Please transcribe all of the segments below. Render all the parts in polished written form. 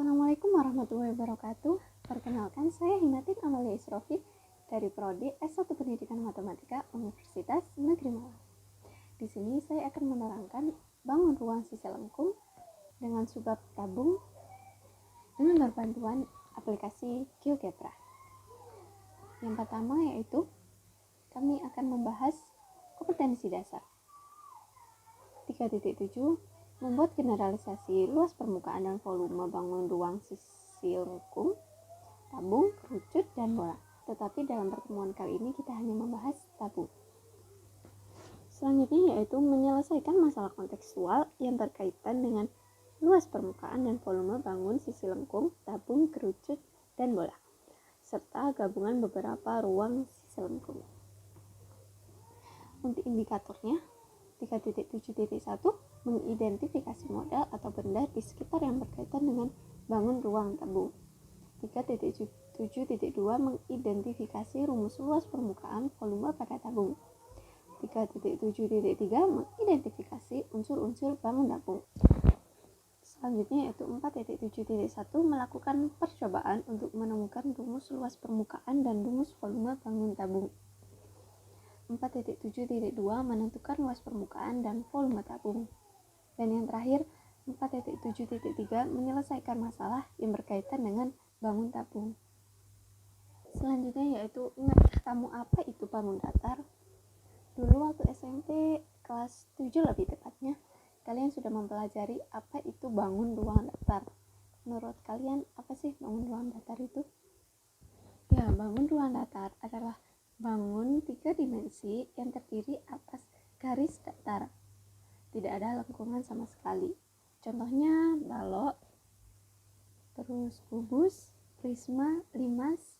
Assalamualaikum warahmatullahi wabarakatuh. Perkenalkan, saya Himatin Amalia Isrofi dari Prodi S1 Pendidikan Matematika Universitas Negeri Malang. Di sini saya akan menerangkan bangun ruang sisi lengkung dengan subbab tabung dengan berbantuan aplikasi GeoGebra. Yang pertama yaitu kami akan membahas kompetensi dasar. 3.7 membuat generalisasi luas permukaan dan volume bangun ruang sisi lengkung, tabung, kerucut, dan bola. Tetapi dalam pertemuan kali ini kita hanya membahas tabung. Selanjutnya yaitu menyelesaikan masalah kontekstual yang berkaitan dengan luas permukaan dan volume bangun sisi lengkung, tabung, kerucut, dan bola, serta gabungan beberapa ruang sisi lengkung. Untuk indikatornya, 3.7.1 mengidentifikasi model atau benda di sekitar yang berkaitan dengan bangun ruang tabung. 3.7.2 mengidentifikasi rumus luas permukaan volume pada tabung. 3.7.3 mengidentifikasi unsur-unsur bangun tabung. Selanjutnya yaitu 4.7.1 melakukan percobaan untuk menemukan rumus luas permukaan dan rumus volume bangun tabung. 4.7.2 menentukan luas permukaan dan volume tabung. Dan yang terakhir, 4.7.3 menyelesaikan masalah yang berkaitan dengan bangun tabung. Selanjutnya yaitu, ingatkah kamu apa itu bangun datar? Dulu waktu SMP kelas 7 lebih tepatnya, kalian sudah mempelajari apa itu bangun ruang datar. Menurut kalian, apa sih bangun ruang datar itu? Ya, bangun ruang datar adalah bangun 3 dimensi yang terdiri atas garis datar. Tidak ada lengkungan sama sekali. Contohnya balok, terus kubus, prisma, limas.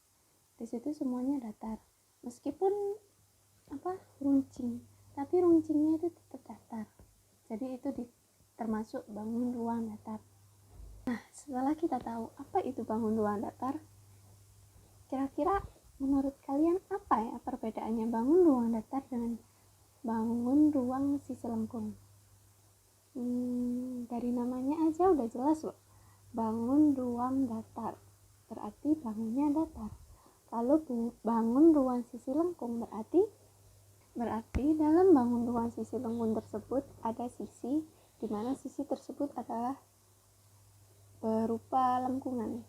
Di situ semuanya datar. Meskipun runcing, tapi runcingnya itu tetap datar. Jadi itu termasuk bangun ruang datar. Nah, setelah kita tahu apa itu bangun ruang datar, kira-kira menurut kalian apa ya perbedaannya bangun ruang datar dengan bangun ruang sisi lengkung? Dari namanya aja udah jelas loh. Bangun ruang datar berarti bangunnya datar. Kalau bangun ruang sisi lengkung berarti dalam bangun ruang sisi lengkung tersebut ada sisi di mana sisi tersebut adalah berupa lengkungan.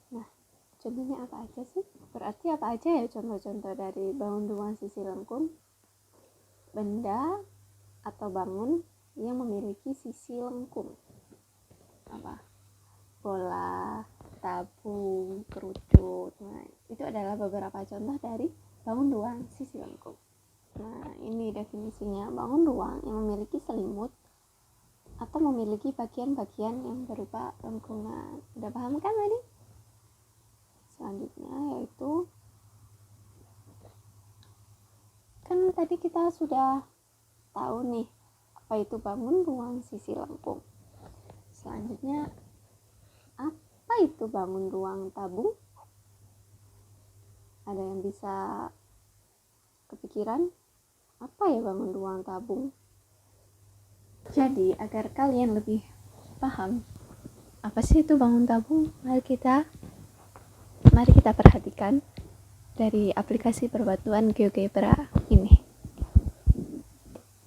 Nah, contohnya apa aja sih? Berarti apa aja ya contoh-contoh dari bangun ruang sisi lengkung? Benda atau bangun yang memiliki sisi lengkung. Apa? Bola, tabung, kerucut. Nah, itu adalah beberapa contoh dari bangun ruang sisi lengkung. Nah, ini definisinya. Bangun ruang yang memiliki selimut atau memiliki bagian-bagian yang berupa lengkungan. Udah paham kan tadi? Selanjutnya yaitu, kan tadi kita sudah tahu nih apa itu bangun ruang sisi lengkung. Selanjutnya, apa itu bangun ruang tabung? Ada yang bisa kepikiran apa ya bangun ruang tabung? Jadi agar kalian lebih paham apa sih itu bangun tabung, mari kita perhatikan dari aplikasi perbantuan GeoGebra ini.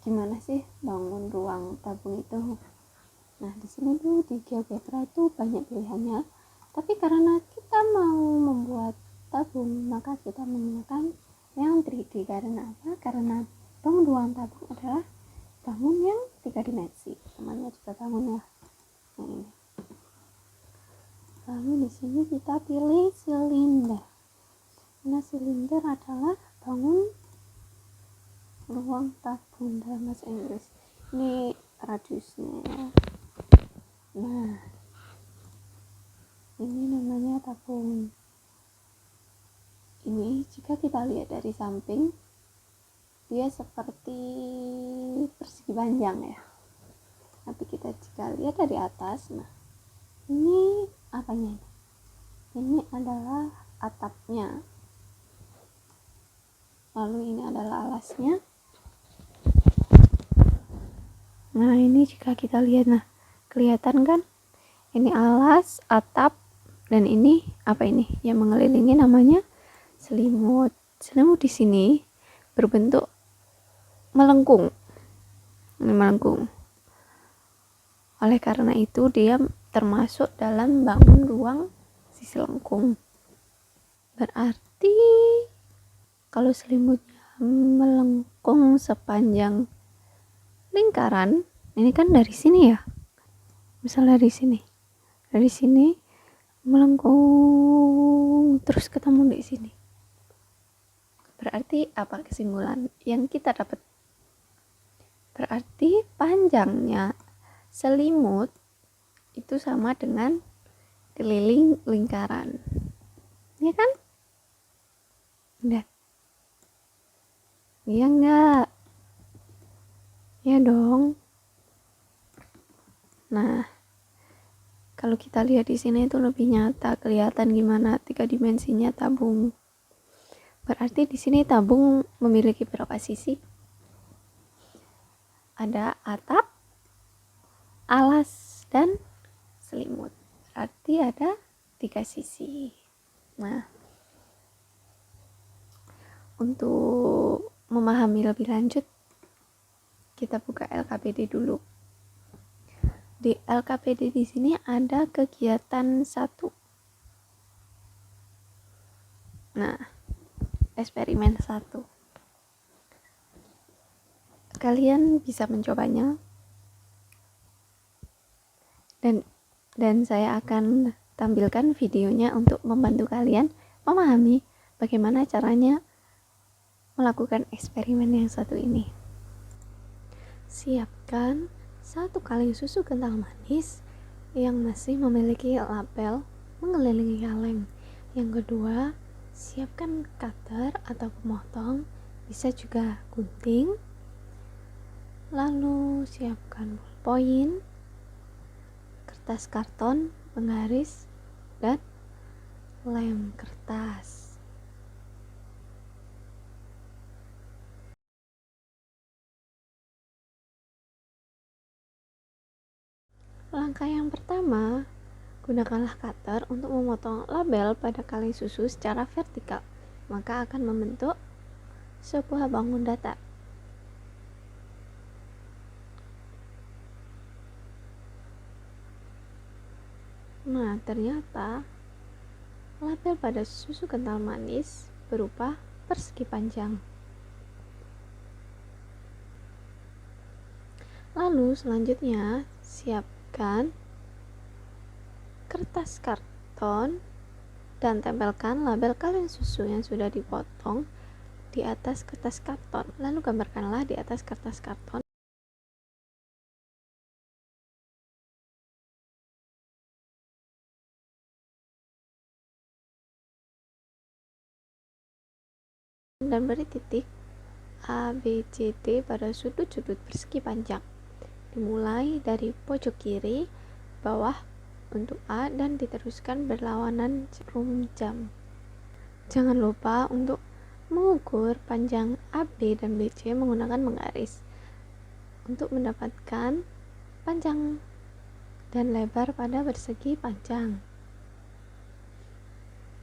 Gimana sih bangun ruang tabung itu? Nah, di sini tuh di GeoGebra itu banyak pilihannya. Tapi karena kita mau membuat tabung, maka kita menggunakan yang 3D. Karena apa? Karena bangun ruang tabung adalah bangun yang 3 dimensi. Namanya juga bangun ya. Nah, ini. Lalu di sini kita pilih silinder. Karena silinder adalah bangun ruang tabung dalam bahasa Inggris. Ini radiusnya ya. Nah, ini namanya tabung. Ini jika kita lihat dari samping, dia seperti persegi panjang ya. Tapi kita jika lihat dari atas, nah ini apanya? Ini adalah atapnya. Lalu ini adalah alasnya. Nah, ini jika kita lihat, nah kelihatan kan Ini alas, atap, dan ini apa ini yang mengelilingi namanya selimut. Selimut di sini berbentuk melengkung. Ini melengkung. Oleh karena itu dia termasuk dalam bangun ruang sisi lengkung. Berarti kalau selimutnya melengkung sepanjang lingkaran, ini kan dari sini ya. Misal dari sini melengkung terus ketemu di sini. Berarti apa kesimpulan yang kita dapat? Berarti panjangnya selimut itu sama dengan keliling lingkaran. Ya kan? Enggak. Iya enggak? Ya dong. Nah, kalau kita lihat di sini itu lebih nyata, kelihatan gimana 3 dimensinya tabung. Berarti di sini tabung memiliki berapa sisi? Ada atap, alas, dan selimut. Berarti ada 3 sisi. Nah, untuk memahami lebih lanjut, kita buka LKPD dulu. Di LKPD di sini ada kegiatan 1. Nah, eksperimen 1. Kalian bisa mencobanya. Dan saya akan tampilkan videonya untuk membantu kalian memahami bagaimana caranya melakukan eksperimen yang satu ini. Siapkan 1 kaleng susu kental manis yang masih memiliki label mengelilingi kaleng. Yang kedua, siapkan cutter atau pemotong, bisa juga gunting. Lalu siapkan ballpoint, kertas karton, penggaris, dan lem kertas. Langkah yang pertama, gunakanlah cutter untuk memotong label pada kaleng susu secara vertikal, maka akan membentuk sebuah bangun datar. Nah, ternyata label pada susu kental manis berupa persegi panjang. Lalu selanjutnya, siapkan kertas karton dan tempelkan label kaleng susu yang sudah dipotong di atas kertas karton. Lalu gambarkanlah di atas kertas karton dan beri titik A, B, C, D pada sudut-sudut persegi panjang. Dimulai dari pojok kiri bawah untuk A dan diteruskan berlawanan jarum jam. Jangan lupa untuk mengukur panjang AB dan BC menggunakan penggaris untuk mendapatkan panjang dan lebar pada persegi panjang.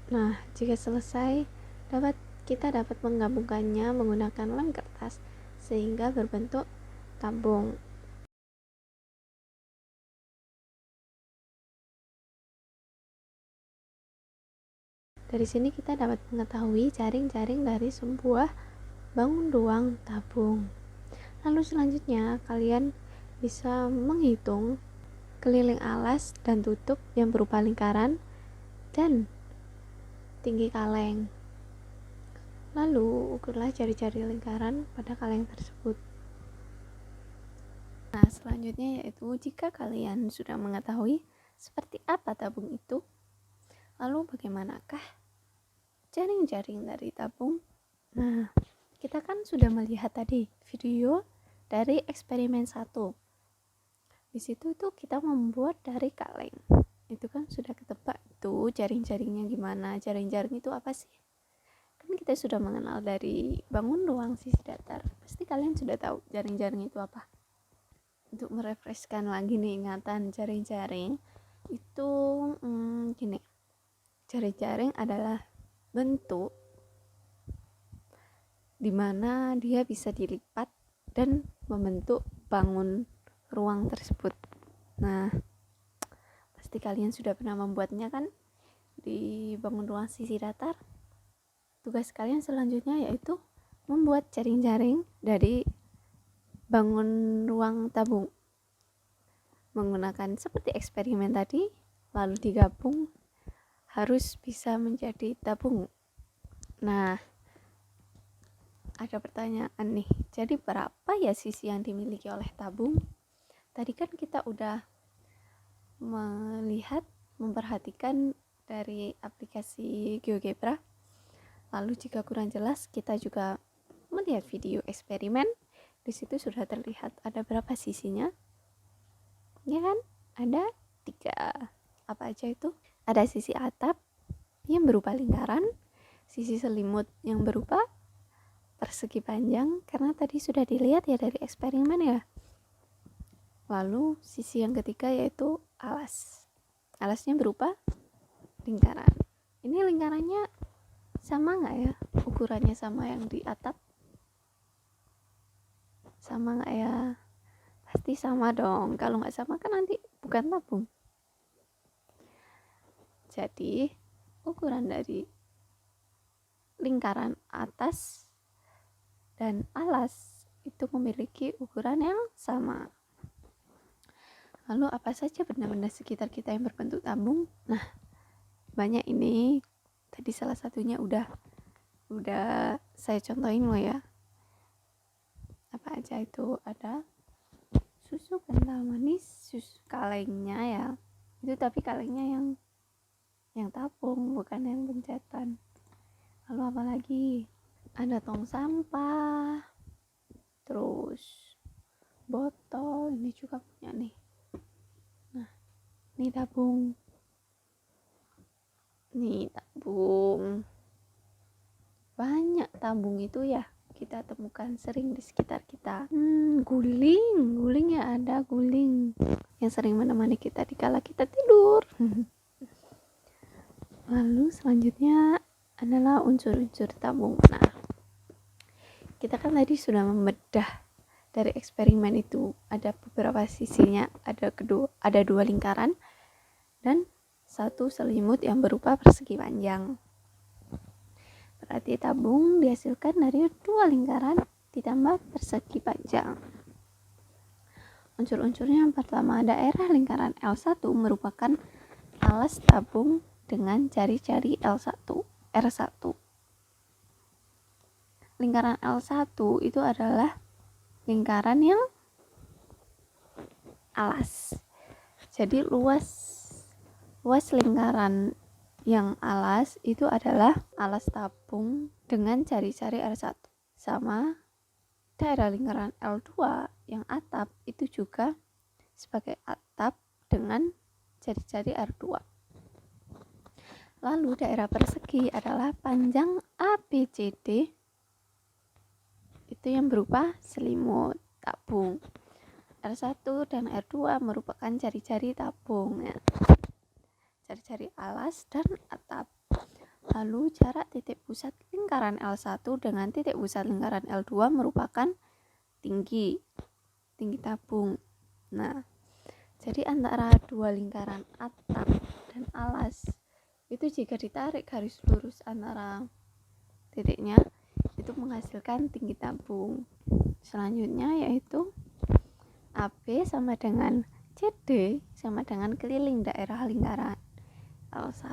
Nah, jika selesai, kita dapat menggabungkannya menggunakan lem kertas sehingga berbentuk tabung. Dari sini kita dapat mengetahui jaring-jaring dari sebuah bangun ruang tabung. Lalu selanjutnya kalian bisa menghitung keliling alas dan tutup yang berupa lingkaran dan tinggi kaleng. Lalu ukurlah jari-jari lingkaran pada kaleng tersebut. Nah, selanjutnya yaitu jika kalian sudah mengetahui seperti apa tabung itu, lalu bagaimanakah jaring-jaring dari tabung? Nah, kita kan sudah melihat tadi video dari eksperimen 1. Di situ tuh kita membuat dari kaleng. Itu kan sudah ketebak tuh jaring-jaringnya gimana. Jaring-jaring itu apa sih? Kan kita sudah mengenal dari bangun ruang sisi datar. Pasti kalian sudah tahu jaring-jaring itu apa. Untuk merefreshkan lagi nih ingatan jaring-jaring Itu gini, jaring-jaring adalah bentuk dimana dia bisa dilipat dan membentuk bangun ruang tersebut. Nah, pasti kalian sudah pernah membuatnya kan, di bangun ruang sisi datar. Tugas kalian selanjutnya yaitu membuat jaring-jaring dari bangun ruang tabung menggunakan seperti eksperimen tadi, lalu digabung harus bisa menjadi tabung. Nah, ada pertanyaan nih, jadi berapa ya sisi yang dimiliki oleh tabung? Tadi kan kita udah melihat, memperhatikan dari aplikasi GeoGebra. Lalu jika kurang jelas, kita juga melihat video eksperimen. Di situ sudah terlihat ada berapa sisinya, ya kan? Ada 3. Apa aja itu? Ada sisi atap yang berupa lingkaran, sisi selimut yang berupa persegi panjang, karena tadi sudah dilihat ya dari eksperimen ya. Lalu sisi yang ketiga yaitu alas. Alasnya berupa lingkaran. Ini lingkarannya sama nggak ya? Ukurannya sama yang di atap? Sama nggak ya? Pasti sama dong. Kalau nggak sama kan nanti bukan tabung. Jadi ukuran dari lingkaran atas dan alas itu memiliki ukuran yang sama. Lalu apa saja benda-benda sekitar kita yang berbentuk tabung? Nah, banyak ini. Tadi salah satunya udah saya contohin loh ya. Apa aja itu? Ada susu kental manis, susu kalengnya ya. Itu tapi kalengnya yang tabung, bukan yang pencetan. Lalu apa lagi? Ada tong sampah, terus botol, ini juga punya nih. Nah, ini tabung. Nih tabung. Banyak tabung itu ya kita temukan sering di sekitar kita. Guling ya, ada guling yang sering menemani kita dikala kita tidur. Lalu selanjutnya adalah unsur-unsur tabung. Nah, kita kan tadi sudah membedah dari eksperimen itu, ada beberapa sisinya, ada 2 lingkaran dan 1 selimut yang berupa persegi panjang. Berarti tabung dihasilkan dari 2 lingkaran ditambah persegi panjang. Unsur-unsurnya yang pertama, daerah lingkaran L1 merupakan alas tabung dengan jari-jari R1. Lingkaran L1 itu adalah lingkaran yang alas. Jadi luas lingkaran yang alas itu adalah alas tabung dengan jari-jari R1, sama daerah lingkaran L2 yang atap itu juga sebagai atap dengan jari-jari R2. Lalu daerah persegi adalah panjang ABCD itu yang berupa selimut tabung. R1 dan R2 merupakan jari-jari tabung ya. Jari-jari alas dan atap. Lalu jarak titik pusat lingkaran L1 dengan titik pusat lingkaran L2 merupakan tinggi tabung. Nah, jadi antara 2 lingkaran atap dan alas itu jika ditarik garis lurus antara titiknya itu menghasilkan tinggi tabung. Selanjutnya yaitu AB sama dengan CD sama dengan keliling daerah lingkaran L1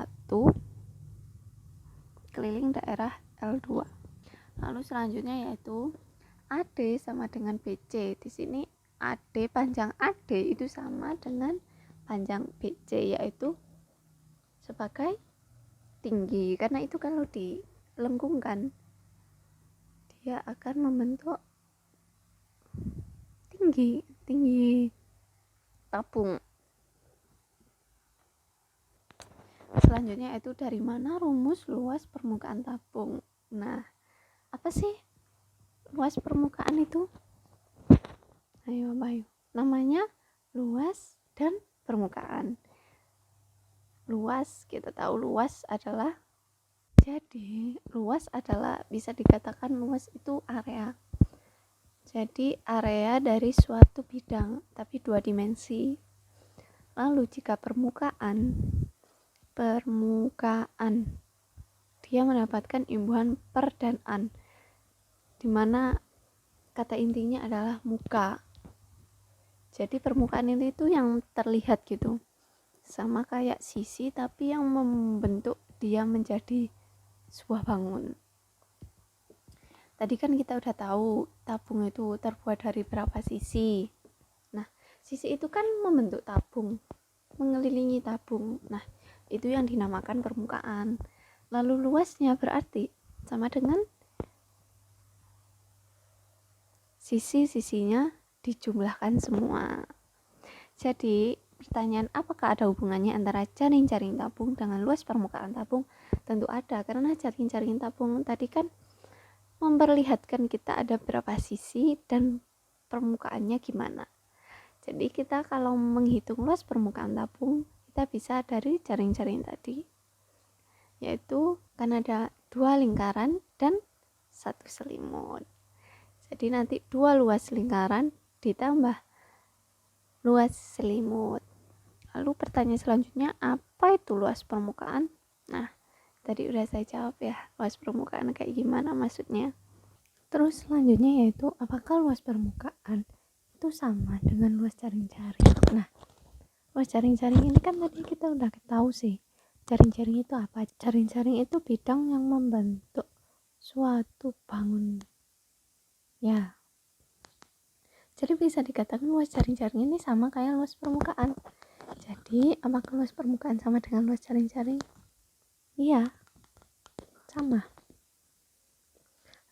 keliling daerah L2. Lalu selanjutnya yaitu AD sama dengan BC. Di sini AD, panjang AD itu sama dengan panjang BC, yaitu sebagai tinggi, karena itu kalau dilengkungkan dia akan membentuk tinggi tabung. Selanjutnya itu dari mana rumus luas permukaan tabung. Nah, apa sih luas permukaan itu? Ayo. Namanya luas dan permukaan. luas, kita tahu luas adalah, jadi luas adalah bisa dikatakan luas itu area. Jadi area dari suatu bidang, tapi 2 dimensi. Lalu jika permukaan dia mendapatkan imbuhan per dan an, dimana kata intinya adalah muka. Jadi permukaan itu yang terlihat gitu, sama kayak sisi tapi yang membentuk dia menjadi sebuah bangun. Tadi kan kita udah tahu tabung itu terbuat dari berapa sisi. Nah, sisi itu kan membentuk tabung, mengelilingi tabung. Nah, itu yang dinamakan permukaan. Lalu luasnya berarti sama dengan sisi-sisinya dijumlahkan semua. Jadi, pertanyaan apakah ada hubungannya antara jaring-jaring tabung dengan luas permukaan tabung? Tentu ada, karena jaring-jaring tabung tadi kan memperlihatkan kita ada berapa sisi dan permukaannya gimana. Jadi kita kalau menghitung luas permukaan tabung, kita bisa dari jaring-jaring tadi, yaitu kan ada 2 lingkaran dan 1 selimut. Jadi nanti 2 luas lingkaran ditambah luas selimut. Lalu pertanyaan selanjutnya, apa itu luas permukaan? Nah, tadi udah saya jawab ya, luas permukaan kayak gimana maksudnya. Terus selanjutnya yaitu, apakah luas permukaan itu sama dengan luas jaring-jaring? Nah, luas jaring-jaring ini kan tadi kita udah tahu sih, jaring-jaring itu apa? Jaring-jaring itu bidang yang membentuk suatu bangun ya. Jadi bisa dikatakan luas jaring-jaring ini sama kayak luas permukaan. Jadi apakah luas permukaan sama dengan luas jaring-jaring? Iya, sama.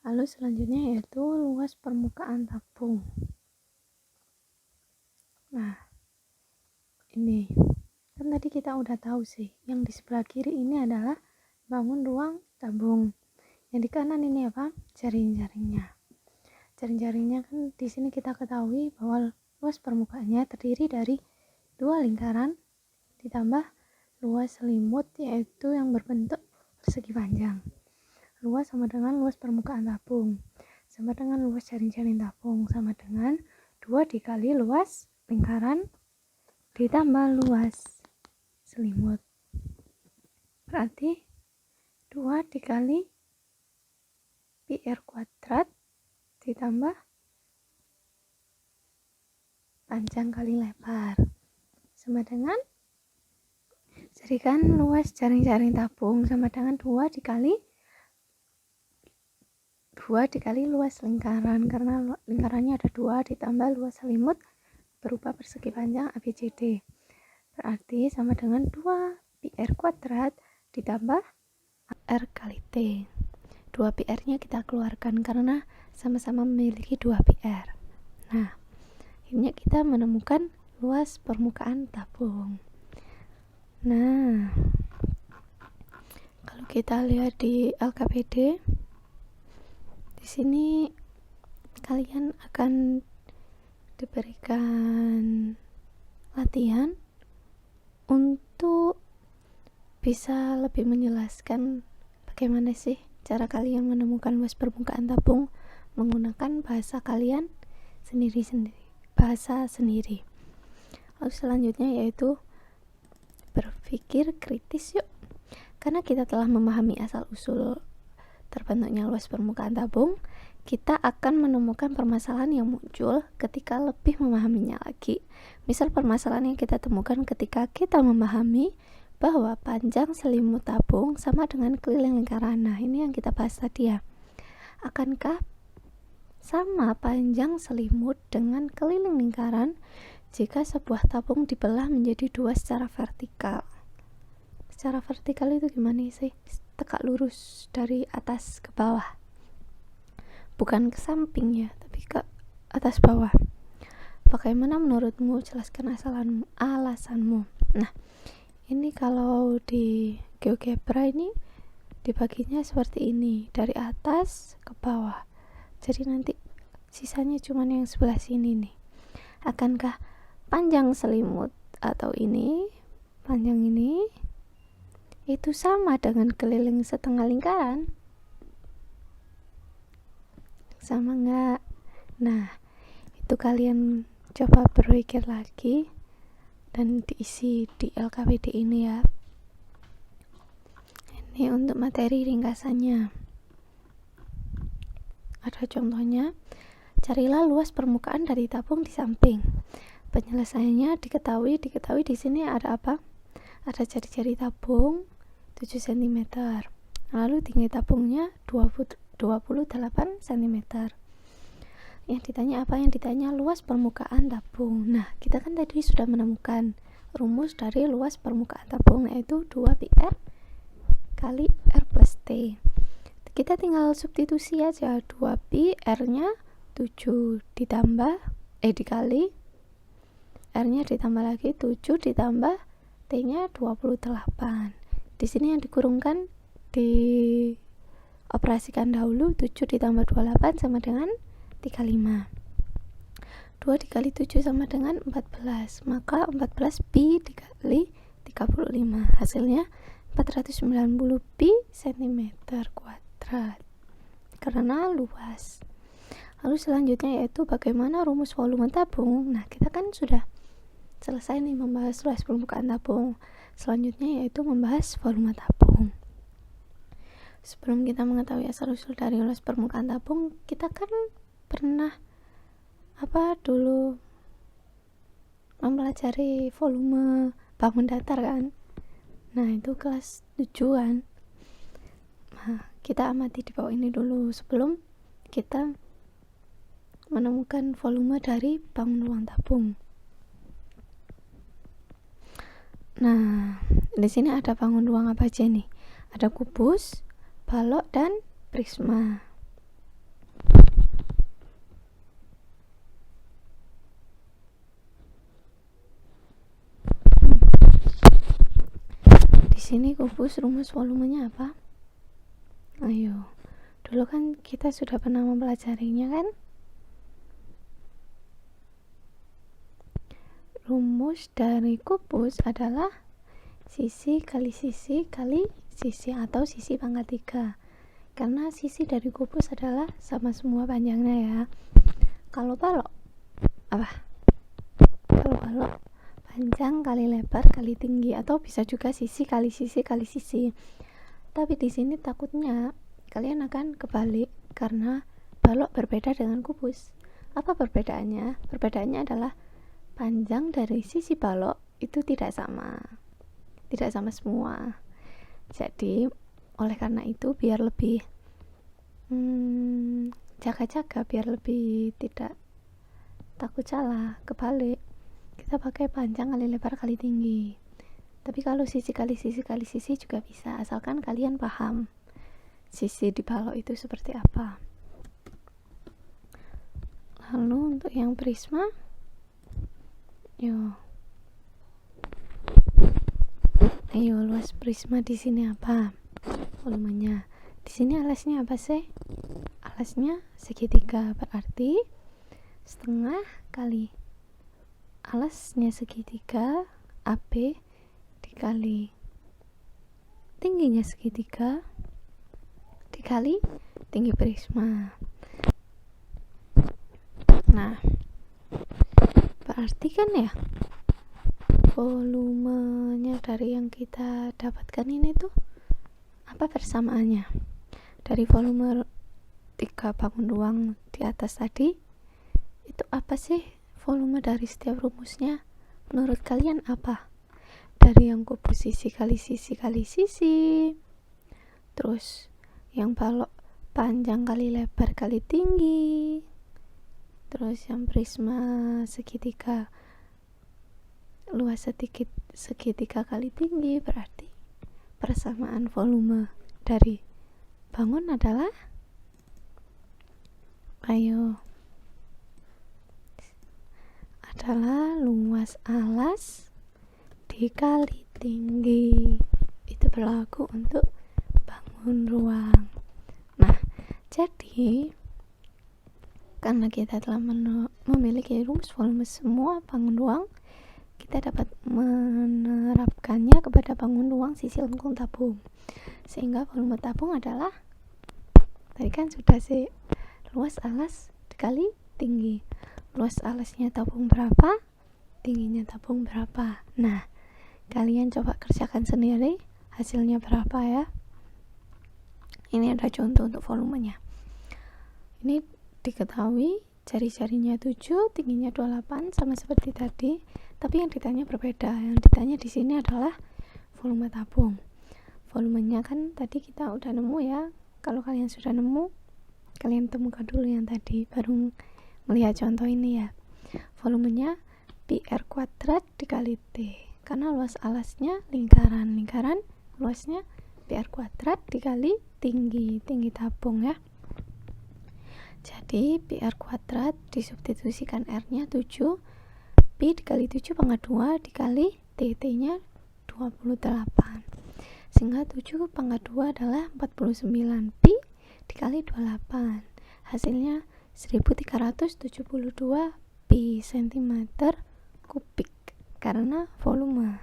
Lalu selanjutnya yaitu luas permukaan tabung. Nah, ini kan tadi kita udah tahu sih, yang di sebelah kiri ini adalah bangun ruang tabung. Yang di kanan ini apa? Jaring-jaringnya. Jaring-jaringnya kan di sini kita ketahui bahwa luas permukaannya terdiri dari 2 lingkaran ditambah luas selimut, yaitu yang berbentuk persegi panjang. Luas sama dengan luas permukaan tabung, sama dengan luas jaring-jaring tabung, sama dengan 2 dikali luas lingkaran ditambah luas selimut. Berarti 2 dikali pi r kuadrat ditambah panjang kali lebar sama dengan, jadi kan luas jaring-jaring tabung sama dengan 2 dikali luas lingkaran, karena lingkarannya ada 2 ditambah luas selimut berupa persegi panjang ABCD. Berarti sama dengan 2 pi r kuadrat ditambah r kali T. 2 pi r-nya kita keluarkan karena sama-sama memiliki 2 pi r. Nah, akhirnya kita menemukan luas permukaan tabung. Nah, kalau kita lihat di LKPD, di sini kalian akan diberikan latihan untuk bisa lebih menjelaskan bagaimana sih cara kalian menemukan luas permukaan tabung menggunakan bahasa kalian bahasa sendiri. Lalu selanjutnya yaitu berpikir kritis yuk. Karena kita telah memahami asal-usul terbentuknya luas permukaan tabung, kita akan menemukan permasalahan yang muncul ketika lebih memahaminya lagi. Misal permasalahan yang kita temukan ketika kita memahami bahwa panjang selimut tabung sama dengan keliling lingkaran. Nah, ini yang kita bahas tadi ya. Akankah sama panjang selimut dengan keliling lingkaran jika sebuah tabung dibelah menjadi 2 secara vertikal? Secara vertikal itu gimana sih? Tegak lurus dari atas ke bawah, bukan ke samping ya, tapi ke atas bawah. Bagaimana menurutmu? Jelaskan alasanmu. Nah, ini kalau di GeoGebra ini dibaginya seperti ini, dari atas ke bawah. Jadi nanti sisanya cuma yang sebelah sini nih. Akankah panjang selimut atau ini, panjang ini itu sama dengan keliling setengah lingkaran. Sama nggak? Nah, itu kalian coba berpikir lagi dan diisi di LKPD ini ya. Ini untuk materi ringkasannya. Ada contohnya, carilah luas permukaan dari tabung di samping. Penyelesaiannya diketahui di sini ada apa? Ada jari-jari tabung 7 cm. Lalu tinggi tabungnya 28 cm. Yang ditanya apa? Yang ditanya luas permukaan tabung. Nah, kita kan tadi sudah menemukan rumus dari luas permukaan tabung, yaitu 2πr kali R plus T. Kita tinggal substitusi aja. 2pi R-nya 7 dikali R nya ditambah lagi 7 ditambah T nya 28. Di sini yang dikurungkan dioperasikan dahulu. 7 ditambah 28 sama dengan 35. 2 dikali 7 sama dengan 14. Maka 14 pi dikali 35. Hasilnya 490 pi cm kuadrat karena luas. Lalu selanjutnya yaitu bagaimana rumus volume tabung. Nah, kita kan sudah selesai nih membahas luas permukaan tabung. Selanjutnya yaitu membahas volume tabung. Sebelum kita mengetahui asal-usul dari luas permukaan tabung, kita kan pernah dulu mempelajari volume bangun datar kan. Nah, itu kelas 7 kan. Nah, kita amati di bawah ini dulu sebelum kita menemukan volume dari bangun ruang tabung. Nah, di sini ada bangun ruang apa aja nih? Ada kubus, balok, dan prisma. Di sini kubus, rumus volumenya apa? Ayo, dulu kan kita sudah pernah mempelajarinya kan? Rumus dari kubus adalah sisi kali sisi kali sisi atau sisi pangkat 3. Karena sisi dari kubus adalah sama semua panjangnya ya. Kalau balok apa? Kalau balok panjang kali lebar kali tinggi, atau bisa juga sisi kali sisi kali sisi. Tapi di sini takutnya kalian akan kebalik karena balok berbeda dengan kubus. Apa perbedaannya? Perbedaannya adalah panjang dari sisi balok itu tidak sama semua. Jadi oleh karena itu biar lebih jaga-jaga, biar lebih tidak takut salah kebalik, kita pakai panjang kali lebar kali tinggi. Tapi kalau sisi kali sisi kali sisi juga bisa, asalkan kalian paham sisi di balok itu seperti apa. Lalu untuk yang prisma, ayo luas prisma di sini apa? Volumenya. Di sini alasnya apa sih? Alasnya segitiga, berarti setengah kali alasnya segitiga AB dikali tingginya segitiga dikali tinggi prisma. Nah, berarti kan ya volumenya dari yang kita dapatkan ini tuh apa persamaannya? Dari volume 3 bangun ruang di atas tadi, itu apa sih volume dari setiap rumusnya? Menurut kalian apa? Dari yang kubus sisi kali sisi kali sisi, terus yang balok panjang kali lebar kali tinggi, terus yang prisma segitiga luas segitiga kali tinggi. Berarti persamaan volume dari bangun adalah, adalah luas alas dikali tinggi. Itu berlaku untuk bangun ruang. Nah, jadi karena kita telah memiliki rumus volume semua bangun ruang, kita dapat menerapkannya kepada bangun ruang sisi lengkung tabung, sehingga volume tabung adalah, tadi kan sudah sih, luas alas dikali tinggi. Luas alasnya tabung berapa, tingginya tabung berapa. Nah, kalian coba kerjakan sendiri hasilnya berapa ya. Ini ada contoh untuk volumenya. Ini diketahui jari-jarinya 7, tingginya 28, sama seperti tadi, tapi yang ditanya berbeda. Yang ditanya di sini adalah volume tabung. Volumenya kan tadi kita udah nemu ya. Kalau kalian sudah nemu, kalian temukan dulu yang tadi, baru melihat contoh ini ya. Volumenya pi R kuadrat dikali T, karena luas alasnya lingkaran luasnya pi R kuadrat dikali tinggi tabung ya. Jadi pi R kuadrat disubstitusikan R nya 7, pi dikali 7 pangkat 2 dikali T nya 28, sehingga 7 pangkat 2 adalah 49, pi dikali 28, hasilnya 1372 pi cm kubik karena volume.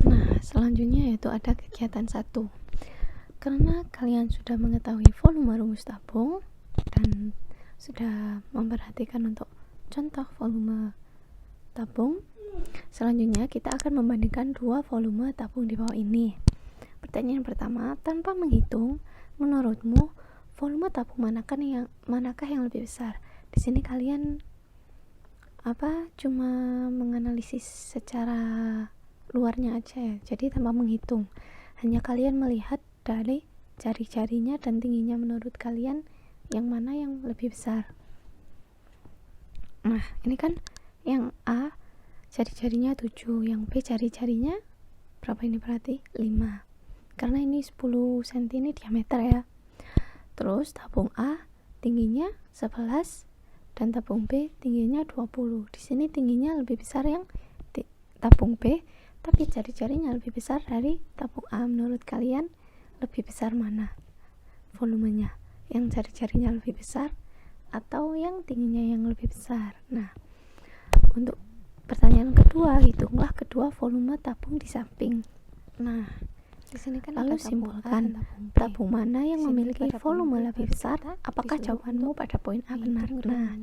Nah, selanjutnya yaitu ada kegiatan 1. Karena kalian sudah mengetahui volume rumus tabung dan sudah memperhatikan untuk contoh volume tabung, selanjutnya kita akan membandingkan dua volume tabung di bawah ini. Pertanyaan pertama, tanpa menghitung, menurutmu volume tabung manakah yang lebih besar? Di sini kalian cuma menganalisis secara luarnya aja ya, jadi tanpa menghitung, hanya kalian melihat dari jari-jarinya dan tingginya menurut kalian yang mana yang lebih besar. Nah, ini kan yang A jari-jarinya 7, yang B jari-jarinya berapa ini berarti? 5. Karena ini 10 cm ini diameter ya. Terus tabung A tingginya 11 dan tabung B tingginya 20. Di sini tingginya lebih besar yang tabung B, tapi jari-jarinya lebih besar dari tabung A. Menurut kalian lebih besar mana volumenya? Yang jari-jarinya lebih besar atau yang tingginya yang lebih besar? Nah, untuk pertanyaan kedua, hitunglah kedua volume tabung di samping. Nah, di sini kan lalu simpulkan tabung mana yang memiliki volume lebih besar. Apakah jawabanmu pada poin A benar? Nah,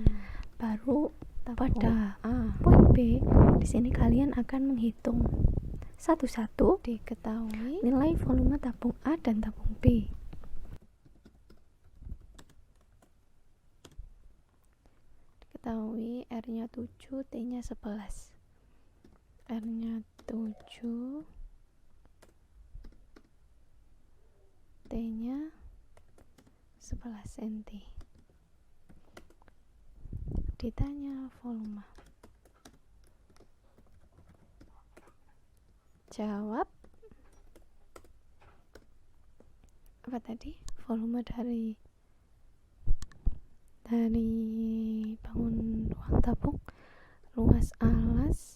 baru pada poin B, di sini kalian akan menghitung satu-satu diketahui nilai volume tabung A dan tabung B. Diketahui R nya 7, T nya 11. R nya 7, T nya 11 cm. Ditanya volume. Jawab apa tadi? Volume dari bangun ruang tabung, luas alas,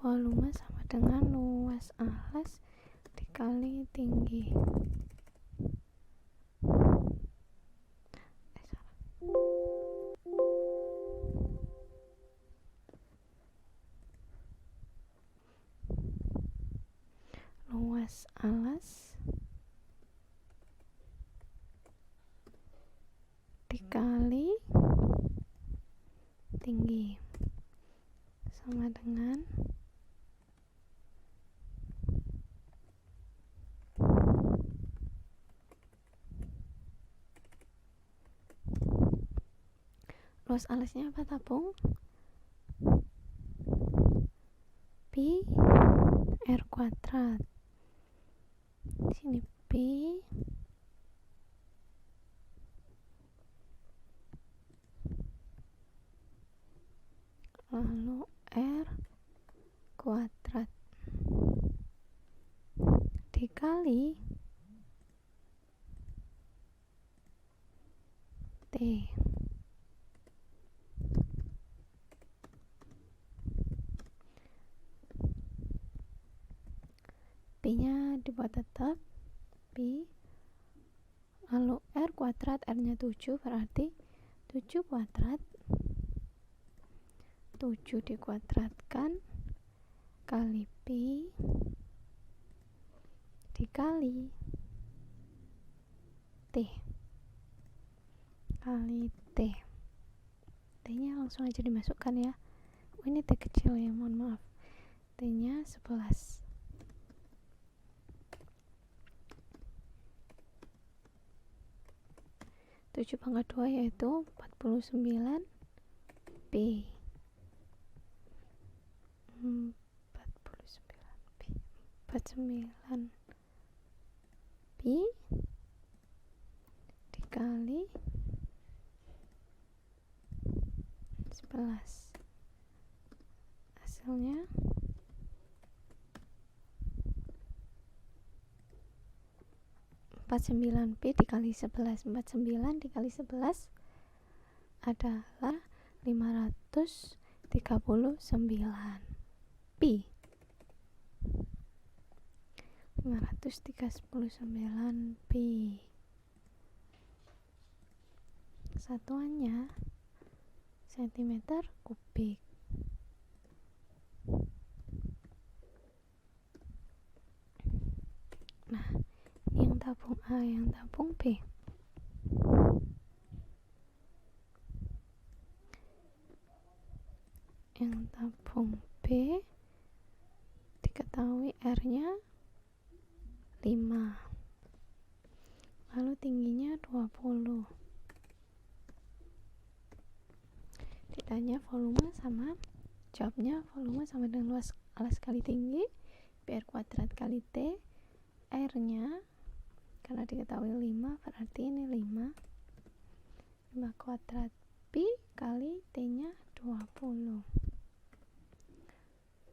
volume sama dengan luas alas dikali tinggi. Luas alas dikali tinggi sama dengan luas alasnya apa tabung? Pi R kuadrat. Di sini Pi lalu R kuadrat dikali P-nya dibuat tetap P, lalu R kuadrat, R-nya 7, berarti 7 kuadrat 7 dikuadratkan kali P dikali T kali T. T-nya langsung aja dimasukkan ya. Oh, ini T kecil ya, mohon maaf. T-nya 11. Tujuh pangkat 2 yaitu 49 P. 49 P. 49 P dikali 11. Hasilnya 49 P dikali 11. 49 dikali 11 adalah 539 Pi. 539 Pi. Satuannya cm kubik. Nah, ini yang tabung A, yang tabung B. Yang tabung B diketahui R-nya 5, lalu tingginya 20. Ditanya volume sama, jawabnya volume sama dengan luas alas kali tinggi PR kuadrat kali T. R-nya karena diketahui 5, berarti ini 5 kuadrat Pi kali T-nya 20.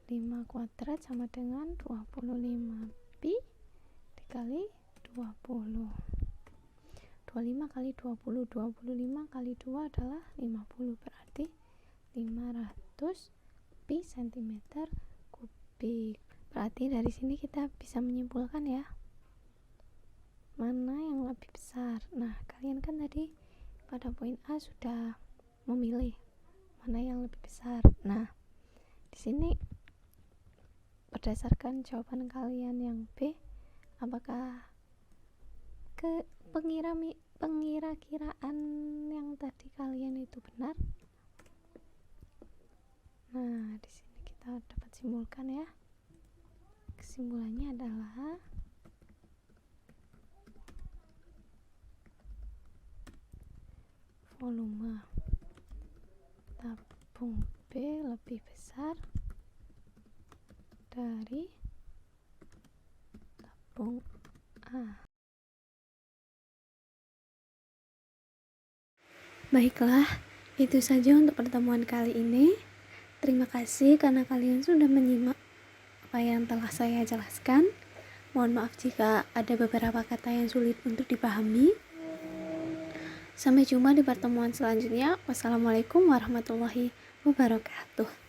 5 kuadrat sama dengan 25 Pi dikali 20. 25 kali 20, 25 kali 2 adalah 50, berarti 500 Pi cm kubik. Berarti dari sini kita bisa menyimpulkan ya, mana yang lebih besar. Nah, kalian kan tadi pada poin A sudah memilih mana yang lebih besar. Nah, di sini berdasarkan jawaban kalian yang B, apakah pengira-kiraan yang tadi kalian itu benar? Nah, di sini kita dapat simpulkan ya. Kesimpulannya adalah volume tabung B lebih besar dari tabung A. Baiklah, itu saja untuk pertemuan kali ini. Terima kasih karena kalian sudah menyimak apa yang telah saya jelaskan. Mohon maaf jika ada beberapa kata yang sulit untuk dipahami. Sampai jumpa di pertemuan selanjutnya. Wassalamualaikum warahmatullahi wabarakatuh.